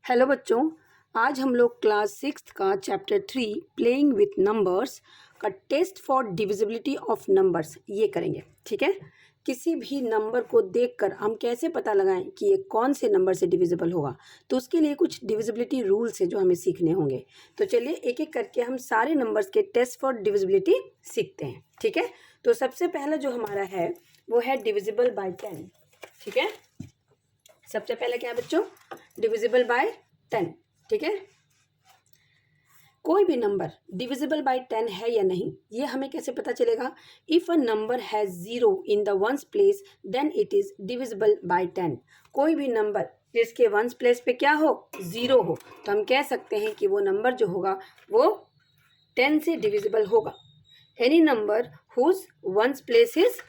Hello बच्चों, आज हम लोग क्लास 6 का चैप्टर 3 प्लेइंग विथ नंबर्स का test for divisibility of numbers ये करेंगे। ठीक है, किसी भी नंबर को देखकर हम कैसे पता लगाएं कि ये कौन से नंबर से डिविजिबल होगा, तो उसके लिए कुछ डिविजिबिलिटी रूल्स है जो हमें सीखने होंगे। तो चलिए एक एक करके हम सारे नंबर्स के टेस्ट फॉर डिविजिबिलिटी सीखते हैं। ठीक है, तो सबसे पहला जो हमारा है वो है डिविजिबल बाय 10। ठीक है, सबसे पहले क्या है बच्चों, डिविजिबल बाय 10। ठीक है, कोई भी नंबर डिविजिबल बाय 10 है या नहीं ये हमें कैसे पता चलेगा। If a number has 0 in the ones place then it is divisible by 10। कोई भी नंबर जिसके वंस प्लेस पे क्या हो, 0 हो, तो हम कह सकते हैं कि वो नंबर जो होगा वो 10 से डिविजिबल होगा। Any number whose ones place is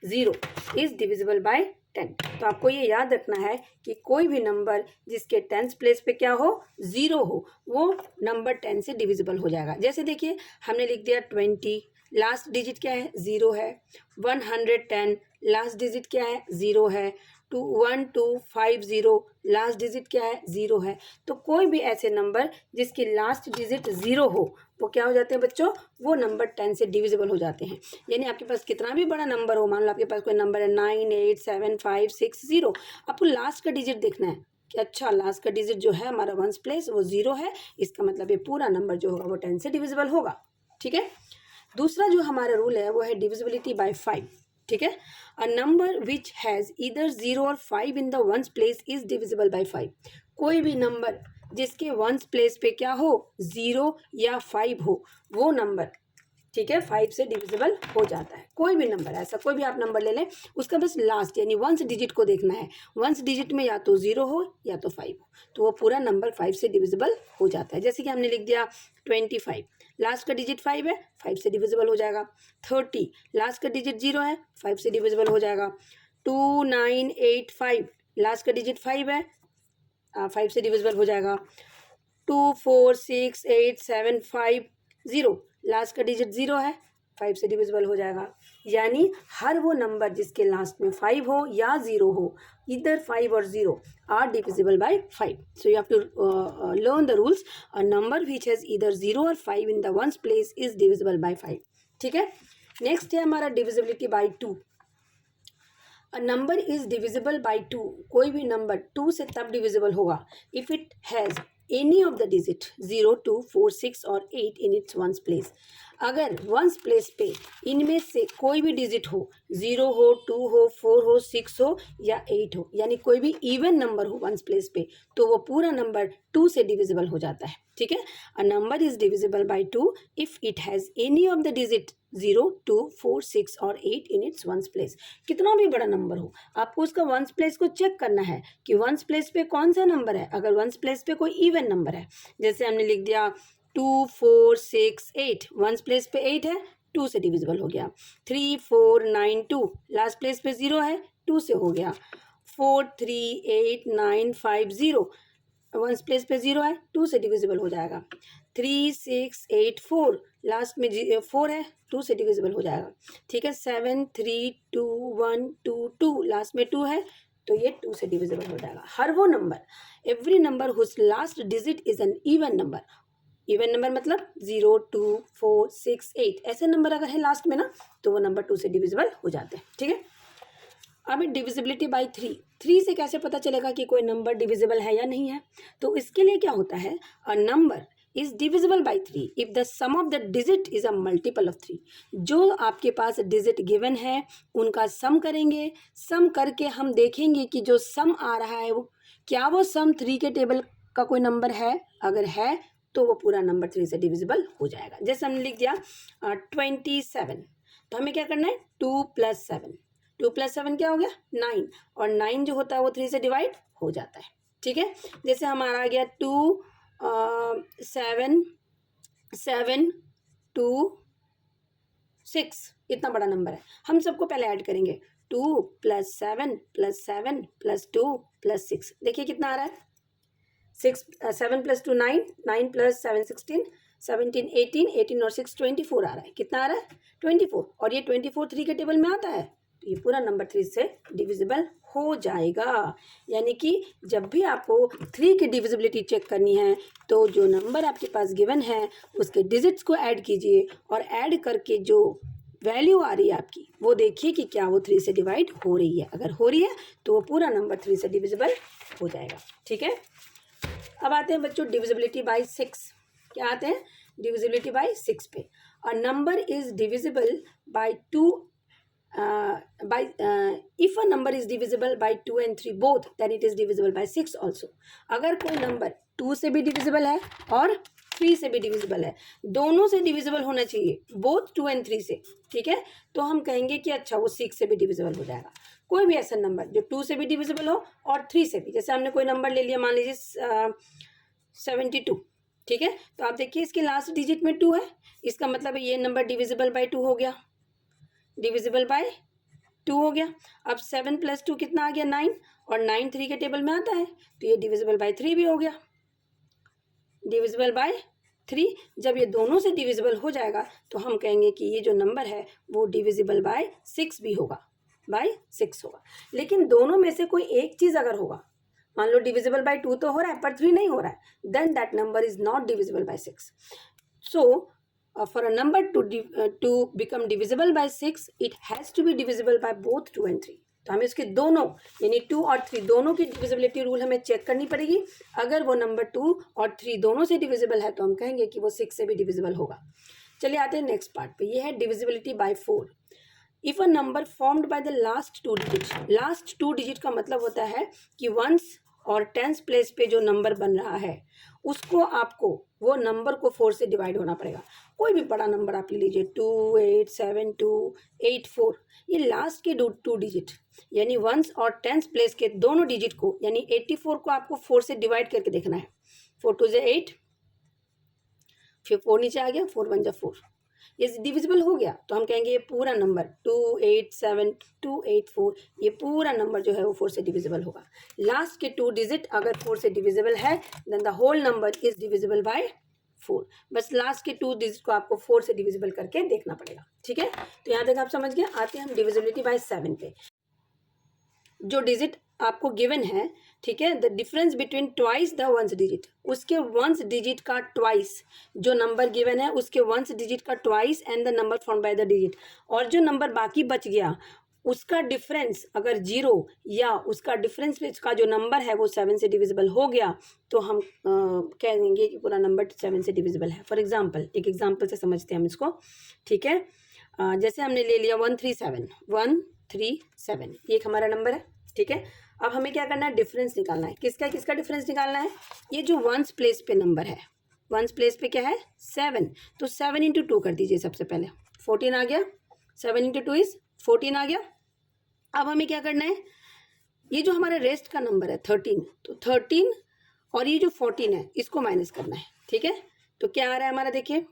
0 is divisible by 10। तो आपको ये याद रखना है कि कोई भी नंबर जिसके 10th प्लेस पे क्या हो, 0 हो, वो नंबर 10 से डिविजिबल हो जाएगा। जैसे देखिए हमने लिख दिया 20, लास्ट डिजिट क्या है, 0 है। 110 लास्ट डिजिट क्या है, 0 है। 1250 लास्ट डिजिट क्या है, 0 है। तो कोई भी ऐसे नंबर जिसकी लास्ट डिजिट 0 हो वो क्या हो जाते हैं बच्चों, वो नंबर 10 से डिविजिबल हो जाते हैं। यानी आपके पास कितना भी बड़ा नंबर हो, मान लो आपके पास कोई नंबर है 98756 आपको लास्ट का डिजिट देखना है कि अच्छा लास्ट का डिजिट जो है हमारा वंस प्लेस वो 0 है, इसका मतलब ये पूरा नंबर जो होगा वो 10 से डिविजिबल होगा। ठीक है, दूसरा जो हमारा रूल है वो है डिविजिबिलिटी बाय 5। ठीक है, a number which has either 0 और 5 in the ones place is divisible by 5। कोई भी नंबर जिसके वंस प्लेस पे क्या हो, 0 या 5 हो, वो नंबर ठीक है 5 से डिविजिबल हो जाता है। कोई भी नंबर, ऐसा कोई भी आप नंबर ले लें, उसका बस लास्ट यानी वंस डिजिट को देखना है। वंस डिजिट में या तो 0 हो या तो 5 हो, तो वो पूरा नंबर 5 से डिविजिबल हो जाता है। जैसे कि हमने लिख दिया 25, लास्ट का डिजिट 5 है, 5 से डिविजिबल हो जाएगा। 30 लास्ट का डिजिट 0 है, 5 से डिविजिबल हो जाएगा। 2985 लास्ट का डिजिट 5 है, 5 से डिविजिबल हो जाएगा। 246875 लास्ट का डिजिट 0 है, 5 से डिविजिबल हो जाएगा। यानी हर वो नंबर जिसके लास्ट में 5 हो या 0 हो, इधर 5 और 0 are divisible by 5। So you have to learn the rules. A number which has इधर 0 और 5 in the ones place is divisible by 5। ठीक है, नेक्स्ट है हमारा divisibility by 2। A number is divisible by 2। कोई भी नंबर 2 से तब डिविजिबल होगा if it has any of the digit 0, 2, 4, 6 और 8 इन इट्स वंस प्लेस। अगर वंस प्लेस पे इनमें से कोई भी डिजिट हो, 0 हो, 2 हो, 4 हो, 6 हो या 8 हो, यानी कोई भी इवन नंबर हो वंस प्लेस पे, तो वो पूरा नंबर 2 से डिविजिबल हो जाता है। ठीक है, a number is divisible by 2 if it has any of the digit 0, 2, 4, 6 और 8 इन इट्स वंस प्लेस। कितना भी बड़ा नंबर हो, आपको उसका वंस प्लेस को चेक करना है कि वंस प्लेस पे कौन सा नंबर है। अगर वंस प्लेस पे कोई इवन नंबर है, जैसे हमने लिख दिया 2, 4, 6, 8, वंस प्लेस पे 8 है, 2 से डिविजिबल हो गया। 3, 4, 9, 2 लास्ट प्लेस पे 0 है, 2 से हो गया। 4, 3, 8, 9, 5, 0 वंस प्लेस पे 0 है, 2 से डिविजिबल हो जाएगा। 3, 6, 8, 4 लास्ट में 4 है, 2 से डिविजिबल हो जाएगा। ठीक है, 7, 3, 2, 1, 2, 2 लास्ट में 2 है, तो ये 2 से डिविजिबल हो जाएगा। हर वो number, every number whose last digit is an even number. Even number मतलब 0, 2, 4, 6, 8 ऐसे नंबर अगर है लास्ट में ना, तो वो नंबर 2 से डिविजिबल हो जाते हैं। ठीक है, अब डिविजिबिलिटी बाय 3 से कैसे पता चलेगा कि कोई नंबर डिविजिबल है या नहीं है। तो इसके लिए क्या होता है, a number is divisible by 3 if the sum of the digit is a multiple of 3। जो आपके पास डिजिट गिवन है उनका सम करेंगे, सम करके हम देखेंगे कि जो सम आ रहा है वो क्या वो सम 3 के टेबल का कोई नंबर है। अगर है तो वो पूरा नंबर 3 से डिविजिबल हो जाएगा। जैसे हमने लिख दिया 27, तो हमें क्या करना है, 2 + 7, 2 + 7 क्या हो गया, 9, और 9 जो होता है वो 3 से डिवाइड हो जाता है। ठीक है, जैसे हमारा आ गया 2, 7, 7, 2, 6, इतना बड़ा नंबर है। हम सबको पहले ऐड करेंगे, 2 + 7 + 7 + 2 + 6, देखिए कितना आ रहा है, 7 + 2 9, 9 + 7 16, 17 18, 18 और 6 24 आ रहा है। कितना आ रहा है, 24, और ये 24 3 के टेबल में आता है, तो ये पूरा नंबर 3 से डिविजिबल हो जाएगा। यानी कि जब भी आपको 3 की डिविजिबिलिटी चेक करनी है तो जो नंबर आपके पास गिवन है उसके डिजिट्स को ऐड कीजिए और ऐड करके जो वैल्यू आ रही है आपकी वो देखिए कि क्या वो 3 से डिवाइड हो रही है। अगर हो रही है तो वो पूरा नंबर 3 से डिविजिबल हो जाएगा। ठीक है, अब आते हैं बच्चों डिविजिबिलिटी बाय 6। क्या आते हैं? डिविजिबिलिटी बाय 6 पे। अ number is divisible by 2 if a number is divisible by 2 and 3 both, then it is divisible by 6 also. अगर कोई नंबर 2 से भी डिविजिबल है और 3 से भी डिविजिबल है, दोनों से डिविजिबल होना चाहिए, बोथ 2 and 3 से, ठीक है, तो हम कहेंगे कि अच्छा वो 6 से भी डिविजिबल हो जाएगा। कोई भी ऐसा नंबर जो 2 से भी डिविजिबल हो और 3 से भी, जैसे हमने कोई नंबर ले लिया, मान लीजिए 72, ठीक है, तो आप देखिए इसके लास्ट डिजिट में 2 है, इसका मतलब ये नंबर डिविजिबल बाय 2 हो गया, डिविजिबल बाय 2 हो गया। अब 7 + 2 कितना आ गया? 9, और 9 3 के टेबल में आता है तो ये डिविजिबल बाय 3 भी हो गया, डिविजिबल बाय 3। जब ये दोनों से डिविजिबल हो जाएगा तो हम कहेंगे कि ये जो नंबर है वो डिविजिबल बाय 6 भी होगा, बाय 6 होगा। लेकिन दोनों में से कोई एक चीज़ अगर होगा, मान लो डिविजिबल बाय 2 तो हो रहा है पर 3 नहीं हो रहा है, then that number is not divisible by 6। So for a number to become divisible by 6, it has to be divisible by both 2 and 3। तो हमें इसके दोनों यानी 2 और 3 दोनों की डिविजिबिलिटी रूल हमें चेक करनी पड़ेगी। अगर वो नंबर 2 और 3 दोनों से डिविजिबल है तो हम कहेंगे कि वो 6 से भी डिविजिबल होगा। चलिए आते हैं नेक्स्ट पार्ट पे, ये है divisibility bye 4। If a number formed by the last 2 digit, last 2 digit का मतलब होता है कि वंस और टेंस प्लेस पे जो नंबर बन रहा है उसको आपको वो नंबर को 4 से डिवाइड होना पड़ेगा। कोई भी बड़ा नंबर आप ले लीजिए, 2 8 7 2 8 4, ये लास्ट के 2 डिजिट यानी वंस और टेंस प्लेस के दोनों डिजिट को यानी 84 को आपको 4 से डिवाइड करके देखना है। 4 2 8, फिर 4 नीचे आ गया, 4 1 4, ये डिविजिबल हो गया तो हम कहेंगे ये पूरा नंबर 2 8 7 2 8 4, ये पूरा नंबर जो है वो 4 से डिविजिबल होगा। लास्ट के 2 डिजिट अगर 4 से डिविजिबल है then the whole number is divisible by 4। बस लास्ट के 2 डिजिट को आपको 4 से डिविजिबल करके देखना पड़ेगा। ठीक है, तो यहाँ तक आप समझ गए। आते हैं हम डिविजिबिलिटी बाय 7 पे। जो डिजिट आपको गिवन है, ठीक है, the difference between twice the ones digit, उसके वंस डिजिट का ट्वाइस, जो नंबर गिवन है उसके वंस डिजिट का twice and the number form by the digit, और जो नंबर बाकी बच गया उसका डिफरेंस अगर 0 या उसका डिफरेंस का जो नंबर है वो 7 से डिविजिबल हो गया तो हम कह देंगे कि पूरा नंबर 7 से डिविजिबल है। फॉर एग्जांपल, एक एग्जांपल से समझते हैं हम इसको। ठीक है, जैसे हमने ले लिया 137, ये एक हमारा नंबर है। ठीक है, अब हमें क्या करना है? डिफरेंस निकालना है। किसका किसका डिफरेंस निकालना है? ये जो वंस प्लेस पे नंबर है, वंस प्लेस पे क्या है? 7, तो 7 × 2 कर दीजिए। सबसे पहले 14 आ गया, 7 × 2 इज 14 आ गया। अब हमें क्या करना है? ये जो हमारा रेस्ट का नंबर है 13, तो 13 और ये जो 14 है इसको माइनस करना है। ठीक है, तो क्या आ रहा है हमारा? देखिए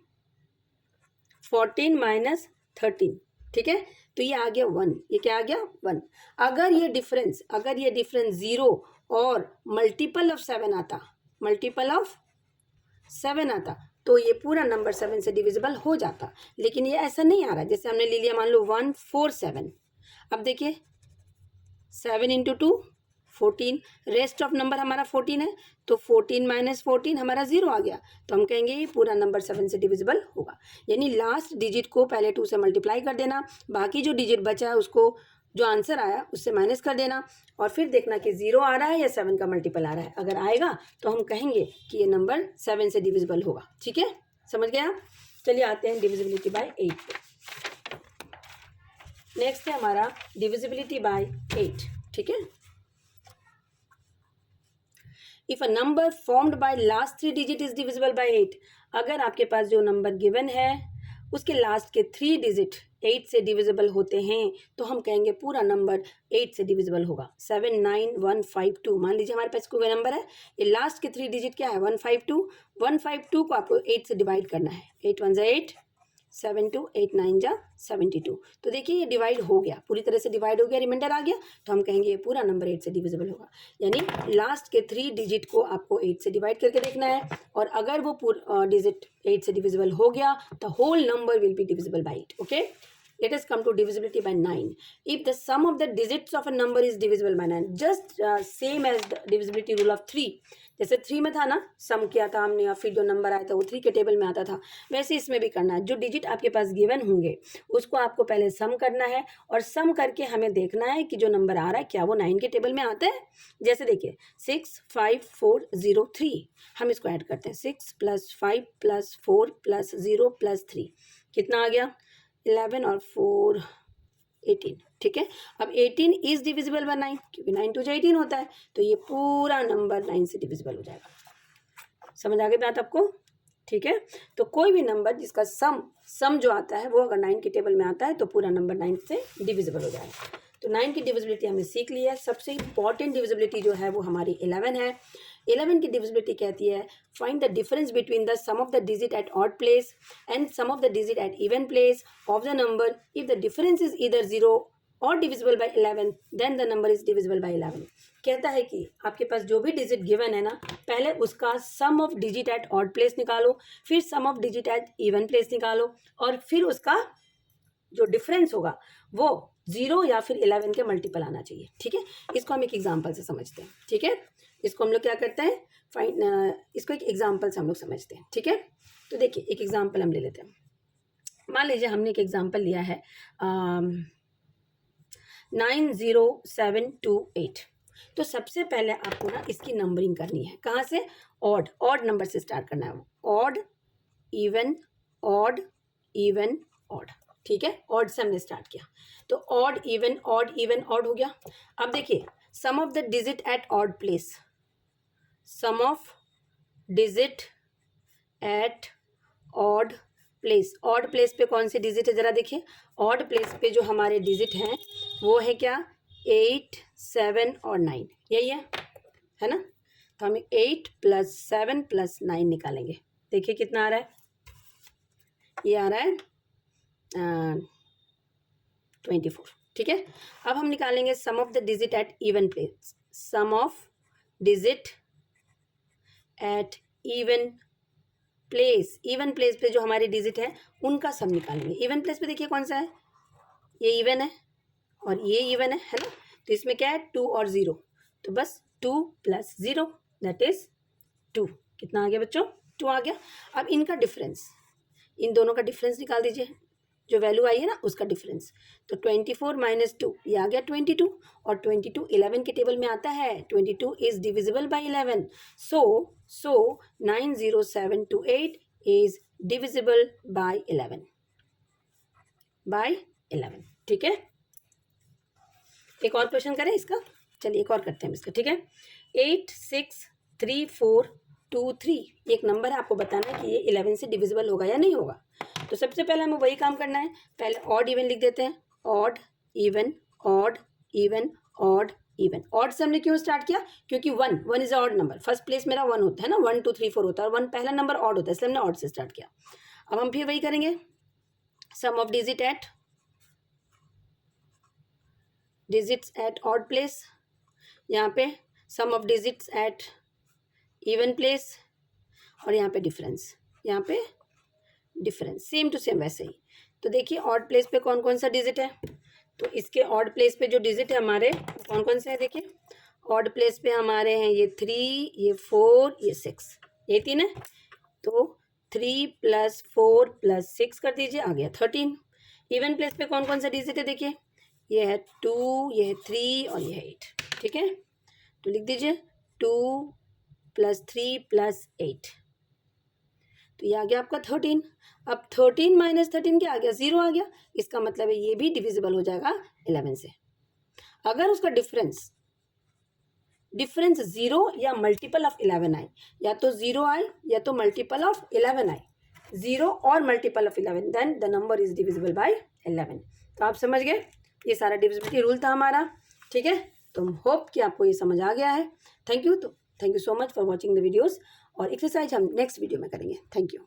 14 - 13, ठीक है, तो ये आ गया 1। ये क्या आ गया? 1। अगर ये डिफरेंस 0 और मल्टीपल ऑफ 7 आता, तो ये पूरा नंबर 7 से डिविजिबल हो जाता। लेकिन ये ऐसा नहीं आ रहा। जैसे हमने ले लिया मान लो 147, अब देखिए 7 × 2 14, रेस्ट ऑफ नंबर हमारा 14 है, तो 14 - 14 हमारा 0 आ गया, तो हम कहेंगे ये पूरा नंबर 7 से डिविजिबल होगा। यानी लास्ट डिजिट को पहले 2 से मल्टीप्लाई कर देना, बाकी जो डिजिट बचा है उसको जो आंसर आया उससे माइनस कर देना, और फिर देखना कि 0 आ रहा है या 7 का मल्टीपल आ रहा है। अगर आएगा तो हम कहेंगे कि ये नंबर 7 से डिविजिबल होगा। ठीक है, समझ गए आप? चलिए आते हैं डिविजिबिलिटी बाय 8 पे। नेक्स्ट है हमारा डिविजिबिलिटी बाय 8। ठीक है, if a number formed by last 3 digit is divisible by 8, अगर आपके पास जो नंबर गिवन है उसके लास्ट के 3 डिजिट 8 से डिविजिबल होते हैं तो हम कहेंगे पूरा नंबर 8 से डिविजिबल होगा। 7 9 1 5 2, मान लीजिए हमारे पास कोई नंबर है, ये लास्ट के 3 डिजिट क्या है? 152 को आपको 8 से डिवाइड करना है। 8 1 8, 7 2 8 9 72, तो देखिए ये डिवाइड हो गया, पूरी तरह से डिवाइड हो गया, रिमाइंडर आ गया, तो हम कहेंगे ये पूरा नंबर 8 से डिविजिबल होगा। यानी लास्ट के 3 डिजिट को आपको 8 से डिवाइड करके देखना है, और अगर वो डिजिट 8 से डिविजिबल हो गया तो whole number will be divisible by 8। Okay, it has come to divisibility by 9. If the sum of the digits of a number is divisible by 9, just same as the divisibility rule of 3. जैसे 3 में था ना, सम किया था हमने और फिर जो नंबर आया था वो 3 के टेबल में आता था, वैसे इसमें भी करना है. जो डिजिट आपके पास गिवन होंगे उसको आपको पहले सम करना है और सम करके हमें देखना है कि जो नंबर आ रहा है क्या वो 9 के टेबल में आता है. जैसे देखिए 6 5 4 0 3, हम इसको ऐड करते हैं. 6 + 5 + 4 + 0 + 3 कितना आ गया 11 और 4 18. ठीक है, अब 18 इज डिविजिबल बाय 9 क्योंकि 9 2 18 होता है, तो ये पूरा नंबर 9 से डिविजिबल हो जाएगा. समझ आ गई बात आपको? ठीक है, तो कोई भी नंबर जिसका सम जो आता है वो अगर 9 के टेबल में आता है तो पूरा नंबर 9 से डिविजिबल हो जाएगा. तो 9 की डिविजिबिलिटी हमने सीख ली है. सबसे इंपॉर्टेंट डिविजिबिलिटी जो है वो हमारी 11 है. 11 की डिविजिबिलिटी कहती है find the difference between the sum of the digit at odd place and sum of the digit at even place of the number. If the difference is either 0 और divisible by 11 then the number is divisible by 11. कहता है कि आपके पास जो भी digit given है ना, पहले उसका sum of digit at odd place निकालो, फिर sum of digit at even place निकालो और फिर उसका जो डिफरेंस होगा वो 0 या फिर 11 के मल्टीपल आना चाहिए. ठीक है, इसको हम एक एग्जांपल से समझते हैं. ठीक है, इसको हम लोग क्या करते हैं इसको एक एग्जांपल से हम लोग समझते हैं. ठीक है, तो देखिए एक एग्जांपल हम ले लेते हैं. मान लीजिए हमने एक एग्जांपल लिया है 90728. तो सबसे पहले आपको ना इसकी नंबरिंग करनी है. कहाँ से? ऑड नंबर से स्टार्ट करना है. Odd even odd even odd. ठीक है, ऑड से हमने स्टार्ट किया तो ऑड इवन ऑड हो गया. अब देखिए sum of the digit at odd place, sum of digit at odd place. Odd place पे कौन सी डिजिट है जरा देखिए. ऑड प्लेस पे जो हमारे डिजिट हैं वो है क्या 8 7 और 9. यही है ना. तो हम 8 + 7 + 9 निकालेंगे. देखिए कितना आ रहा है. ये आ रहा है 24. ठीक है, अब हम निकालेंगे sum of the digit at even place. Sum of digit at even place पे जो हमारी डिजिट है उनका सम निकालेंगे. इवन प्लेस पे देखिए कौन सा है, ये इवन है और ये इवन है ना. तो इसमें क्या है 2 और 0, तो बस 2 + 0 दैट इज 2. कितना आ गया बच्चों? 2 आ गया. अब इनका डिफरेंस, इन दोनों का डिफरेंस निकाल दीजिए. जो वैल्यू आई है ना उसका डिफरेंस. तो 24 - 2 ये आ गया 22 और 22 11 के टेबल में आता है. 22 is divisible by 11. So 90728 is divisible by 11. ठीक है, एक और क्वेश्चन करें इसका. चलिए एक और करते हैं इसका. ठीक है, 8 6 3 4 2 3 एक नंबर है. आपको बताना है कि ये 11 से डिविजिबल होगा या नहीं होगा. तो सबसे पहले हमें वही काम करना है. पहले ऑड इवन लिख देते हैं. Odd even odd even odd even. Odd से हमने क्यों स्टार्ट किया? क्योंकि 1 is odd number. First place मेरा 1 होता है ना. 1 2 3 4 होता है और 1 पहला नंबर ऑड होता है, इसलिए हमने ऑड से स्टार्ट किया. अब हम फिर वही करेंगे. Sum of digits at odd place. यहाँ पे sum of digits at even place और यहाँ पे डिफरेंस सेम टू सेम वैसे ही. तो देखिए ऑड प्लेस पे कौन कौन सा डिजिट है. तो इसके ऑड प्लेस पे जो डिजिट है हमारे कौन कौन से हैं देखिए. ऑड प्लेस पे हमारे हैं ये 3 ये 4 ये 6, ये 3 है. तो 3 + 4 + 6 कर दीजिए, आ गया 13. इवन प्लेस पे कौन कौन सा डिजिट है देखिए. ये है 2 ये है 3 और ये है 8. ठीक है, तो लिख दीजिए 2 + 3 + 8. तो ये आ गया आपका 13. अब 13 - 13 क्या आ गया 0 आ गया. इसका मतलब है ये भी डिविजिबल हो जाएगा 11 से. अगर उसका डिफरेंस 0 या मल्टीपल ऑफ 11 आए, या तो 0 आए या तो मल्टीपल ऑफ 11 आए, 0 और multiple of 11 then the number is divisible by 11. तो आप समझ गए, ये सारा डिविजिबिलिटी रूल था हमारा. ठीक है, तो होप कि आपको ये समझ आ गया है. Thank you. तो thank you so much for watching the videos. और एक्सरसाइज हम नेक्स्ट वीडियो में करेंगे. Thank you.